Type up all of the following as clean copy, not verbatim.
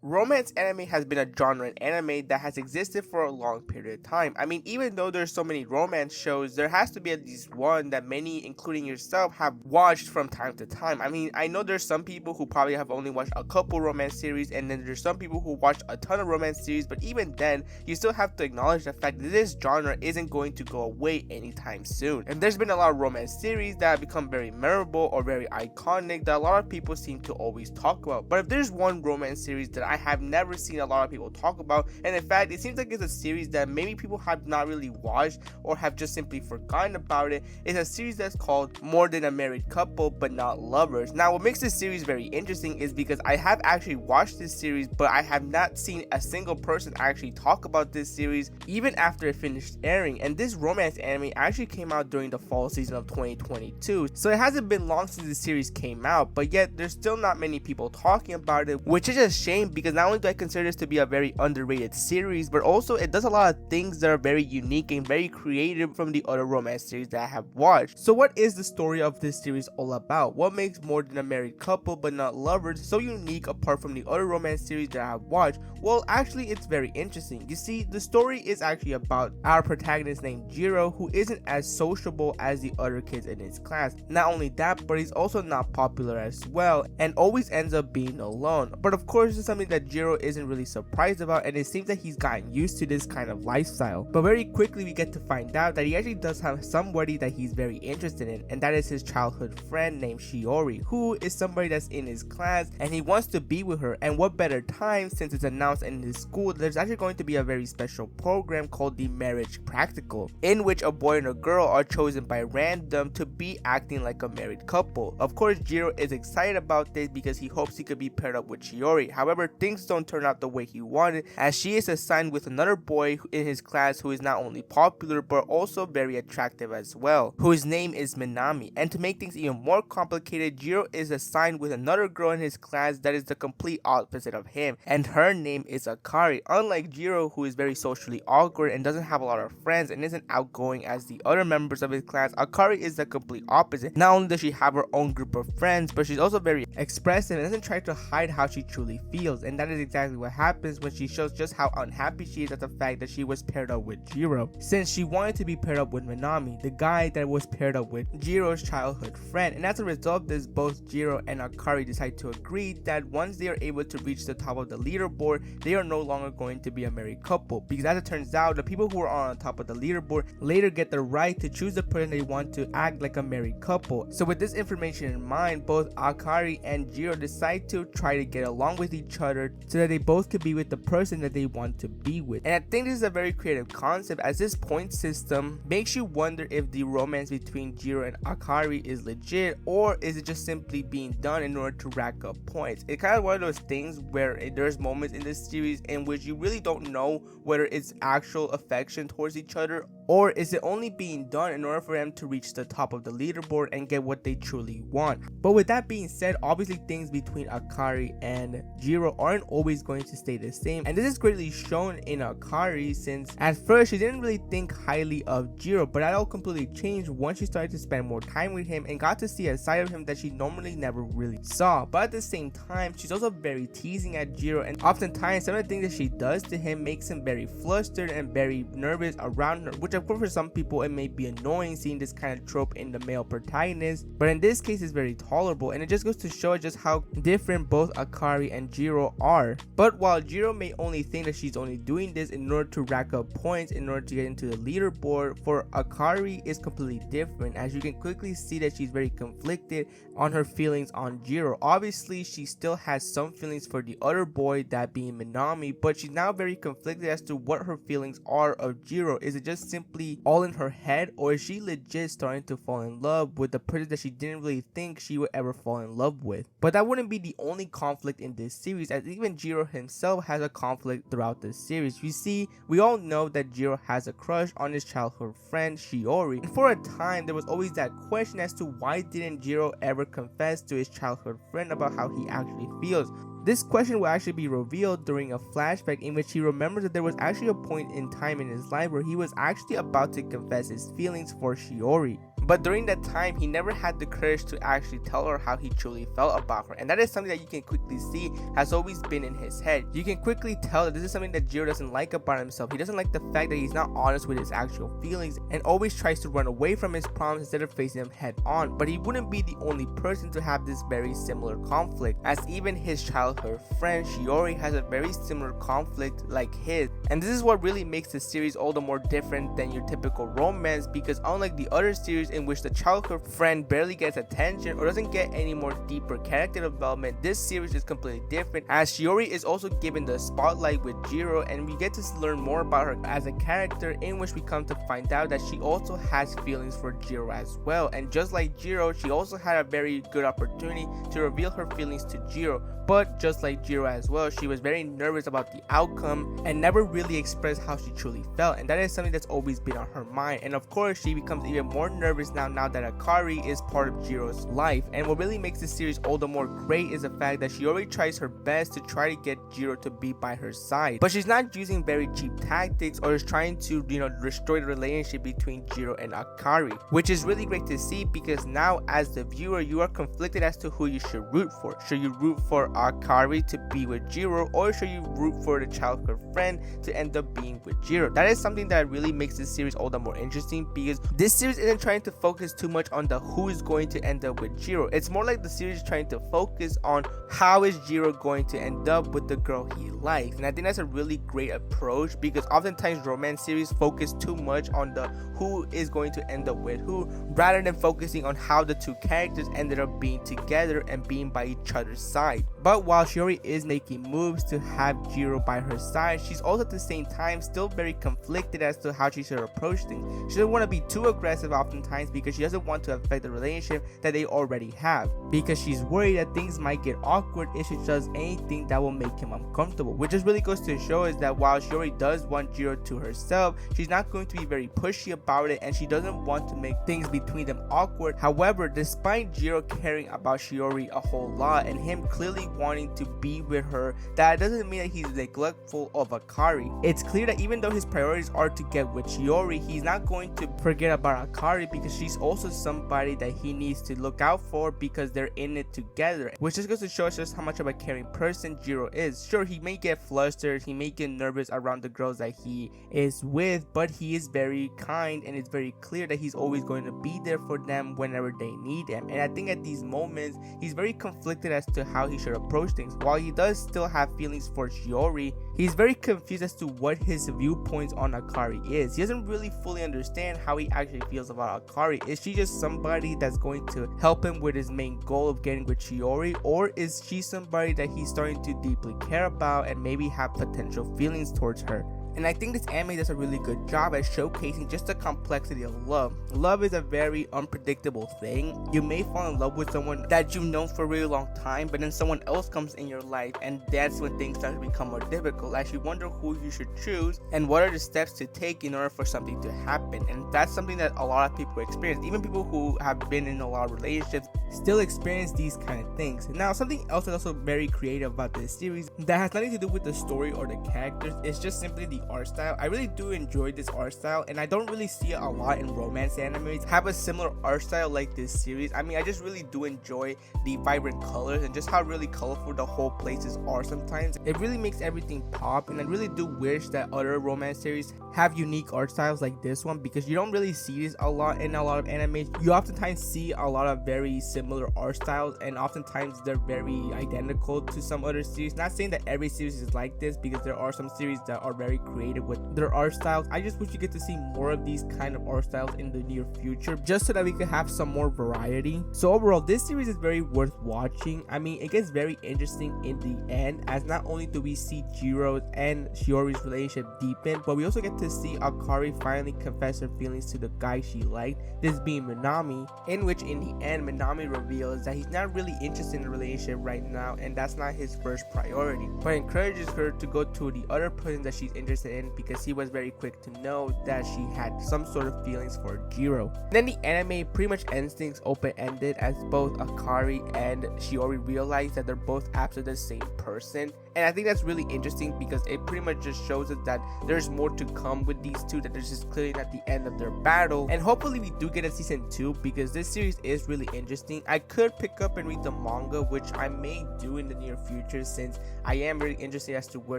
Romance anime has been a genre in anime that has existed for a long period of time. I mean, even though there's so many romance shows, there has to be at least one that many, including yourself, have watched from time to time. I mean, I know there's some people who probably have only watched a couple romance series, and then there's some people who watched a ton of romance series, but even then, you still have to acknowledge the fact that this genre isn't going to go away anytime soon. And there's been a lot of romance series that have become very memorable or very iconic that a lot of people seem to always talk about. But if there's one romance series that I have never seen a lot of people talk about, and in fact it seems like it's a series that maybe people have not really watched or have just simply forgotten about it, it's a series that's called More Than a Married Couple But Not Lovers. Now what makes this series very interesting is because I have actually watched this series, but I have not seen a single person actually talk about this series even after it finished airing. And this romance anime actually came out during the fall season of 2022, so it hasn't been long since the series came out, but yet there's still not many people talking about it, which is a shame because not only do I consider this to be a very underrated series, but also it does a lot of things that are very unique and very creative from the other romance series that I have watched. So what is the story of this series all about? What makes More Than a Married Couple But Not Lovers so unique apart from the other romance series that I have watched? Well, actually it's very interesting. You see, the story is actually about our protagonist named Jiro, who isn't as sociable as the other kids in his class. Not only that, but he's also not popular as well and always ends up being alone. But of course, it's something that Jiro isn't really surprised about, and it seems that he's gotten used to this kind of lifestyle. But very quickly we get to find out that he actually does have somebody that he's very interested in, and that is his childhood friend named Shiori, who is somebody that's in his class and he wants to be with her. And what better time, since it's announced in his school there's actually going to be a very special program called the Marriage Practical, in which a boy and a girl are chosen by random to be acting like a married couple. Of course, Jiro is excited about this because he hopes he could be paired up with Shiori. However, things don't turn out the way he wanted, as she is assigned with another boy in his class who is not only popular but also very attractive as well, whose name is Minami. And to make things even more complicated, Jiro is assigned with another girl in his class that is the complete opposite of him, and her name is Akari. Unlike Jiro, who is very socially awkward and doesn't have a lot of friends and isn't outgoing as the other members of his class, Akari is the complete opposite. Not only does she have her own group of friends, but she's also very expressive and doesn't try to hide how she truly feels, and that is exactly what happens when she shows just how unhappy she is at the fact that she was paired up with Jiro, since she wanted to be paired up with Minami, the guy that was paired up with Jiro's childhood friend. And as a result of this, both Jiro and Akari decide to agree that once they are able to reach the top of the leaderboard, they are no longer going to be a married couple, because as it turns out, the people who are on top of the leaderboard later get the right to choose the person they want to act like a married couple. So with this information in mind, both Akari and Jiro decide to try to get along with each other so that they both could be with the person that they want to be with. And I think this is a very creative concept, as this point system makes you wonder if the romance between Jiro and Akari is legit, or is it just simply being done in order to rack up points. It's kind of one of those things where there's moments in this series in which you really don't know whether it's actual affection towards each other, or is it only being done in order for them to reach the top of the leaderboard and get what they truly want. But with that being said, obviously things between Akari and Jiro aren't always going to stay the same, and this is greatly shown in Akari, since at first she didn't really think highly of Jiro, but that all completely changed once she started to spend more time with him and got to see a side of him that she normally never really saw. But at the same time, she's also very teasing at Jiro, and oftentimes some of the things that she does to him makes him very flustered and very nervous around her, which of course for some people it may be annoying seeing this kind of trope in the male protagonist, but in this case it's very tolerable, and it just goes to show just how different both Akari and Jiro are. But while Jiro may only think that she's only doing this in order to rack up points in order to get into the leaderboard, for Akari is completely different, as you can quickly see that she's very conflicted on her feelings on Jiro. Obviously she still has some feelings for the other boy, that being Minami, but she's now very conflicted as to what her feelings are of Jiro. Is it just simply all in her head, or is she legit starting to fall in love with the person that she didn't really think she would ever fall in love with? But that wouldn't be the only conflict in this series, as even Jiro himself has a conflict throughout the series. You see, we all know that Jiro has a crush on his childhood friend Shiori, and for a time there was always that question as to why didn't Jiro ever confess to his childhood friend about how he actually feels. This question will actually be revealed during a flashback in which he remembers that there was actually a point in time in his life where he was actually about to confess his feelings for Shiori. but during that time he never had the courage to actually tell her how he truly felt about her, and that is something that you can quickly see has always been in his head. You can quickly tell that this is something that Jiro doesn't like about himself. He doesn't like the fact that he's not honest with his actual feelings and always tries to run away from his problems instead of facing them head on. But he wouldn't be the only person to have this very similar conflict, as even his childhood friend Shiori has a very similar conflict like his. And this is what really makes the series all the more different than your typical romance, because unlike the other series in which the childhood friend barely gets attention or doesn't get any more deeper character development, this series is completely different, as Shiori is also given the spotlight with Jiro, and we get to learn more about her as a character, in which we come to find out that she also has feelings for Jiro as well. And just like Jiro, she also had a very good opportunity to reveal her feelings to Jiro, but just like Jiro as well, she was very nervous about the outcome and never really expressed how she truly felt, and that is something that's always been on her mind. And of course she becomes even more nervous now that Akari is part of Jiro's life. And what really makes this series all the more great is the fact that she already tries her best to try to get Jiro to be by her side, but she's not using very cheap tactics or is trying to destroy the relationship between Jiro and Akari, which is really great to see, because now as the viewer you are conflicted as to who you should root for. Should you root for Akari to be with Jiro, or should you root for the childhood friend to end up being with Jiro? That is something that really makes this series all the more interesting, because this series isn't trying to focus too much on the who is going to end up with Jiro. It's more like the series trying to focus on how is Jiro going to end up with the girl he likes. And I think that's a really great approach, because oftentimes romance series focus too much on the who is going to end up with who, rather than focusing on how the two characters ended up being together and being by each other's side. But while Shiori is making moves to have Jiro by her side, she's also at the same time still very conflicted as to how she should approach things. She doesn't want to be too aggressive oftentimes, because she doesn't want to affect the relationship that they already have, because she's worried that things might get awkward if she does anything that will make him uncomfortable. Which just really goes to show is that while Shiori does want Jiro to herself, she's not going to be very pushy about it, and she doesn't want to make things between them awkward. However, despite Jiro caring about Shiori a whole lot and him clearly wanting to be with her, that doesn't mean that he's neglectful of Akari. It's clear that even though his priorities are to get with Shiori, he's not going to forget about Akari, because she's also somebody that he needs to look out for, because they're in it together. Which just goes to show us just how much of a caring person Jiro is. Sure, he may get flustered, he may get nervous around the girls that he is with, but he is very kind, and it's very clear that he's always going to be there for them whenever they need him. And I think at these moments he's very conflicted as to how he should approach things. While he does still have feelings for Shiori, he's very confused as to what his viewpoints on Akari is. He doesn't really fully understand how he actually feels about Akari. Is she just somebody that's going to help him with his main goal of getting with Shiori, or is she somebody that he's starting to deeply care about and maybe have potential feelings towards her? And I think this anime does a really good job at showcasing just the complexity of love. Love is a very unpredictable thing. You may fall in love with someone that you've known for a really long time, but then someone else comes in your life, and that's when things start to become more difficult, as you wonder who you should choose and what are the steps to take in order for something to happen. And that's something that a lot of people experience. Even people who have been in a lot of relationships still experience these kind of things. Now, something else that's also very creative about this series that has nothing to do with the story or the characters, it's just simply the art style. I really do enjoy this art style, and I don't really see it a lot in romance animes have a similar art style like this series. I mean, I just really do enjoy the vibrant colors and just how really colorful the whole places are sometimes. It really makes everything pop, and I really do wish that other romance series have unique art styles like this one, because you don't really see this a lot in a lot of animes. You oftentimes see a lot of very similar art styles, and oftentimes they're very identical to some other series. Not saying that every series is like this, because there are some series that are very creative with their art styles. I just wish you get to see more of these kind of art styles in the near future, just so that we could have some more variety. So overall, this series is very worth watching. I mean, it gets very interesting in the end, as not only do we see Jiro's and Shiori's relationship deepen, but we also get to see Akari finally confess her feelings to the guy she liked, this being Minami, in which in the end Minami reveals that he's not really interested in a relationship right now, and that's not his first priority, but encourages her to go to the other person that she's interested in, because he was very quick to know that she had some sort of feelings for Jiro. Then the anime pretty much ends things open-ended, as both Akari and Shiori realize that they're both after the same person, And I think that's really interesting because it pretty much just shows us that there's more to come with these two, that there's just clearly not the end of their battle. And hopefully we do get a season 2 because this series is really interesting. I could pick up and read the manga, which I may do in the near future, since I am really interested as to where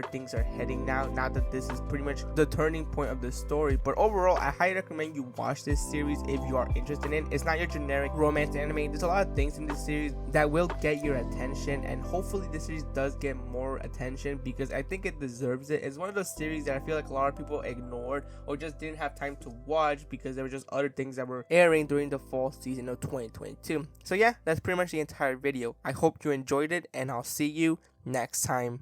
things are heading now that this is pretty much the turning point of the story. But overall, I highly recommend you watch this series if you are interested in. It's not your generic romance anime. There's a lot of things in this series that will get your attention, and hopefully this series does get more attention because I think it deserves it. It's one of those series that I feel like a lot of people ignored or just didn't have time to watch because there were just other things that were airing during the fall season of 2022. So yeah, that's pretty much the entire video. I hope you enjoyed it, and I'll see you next time.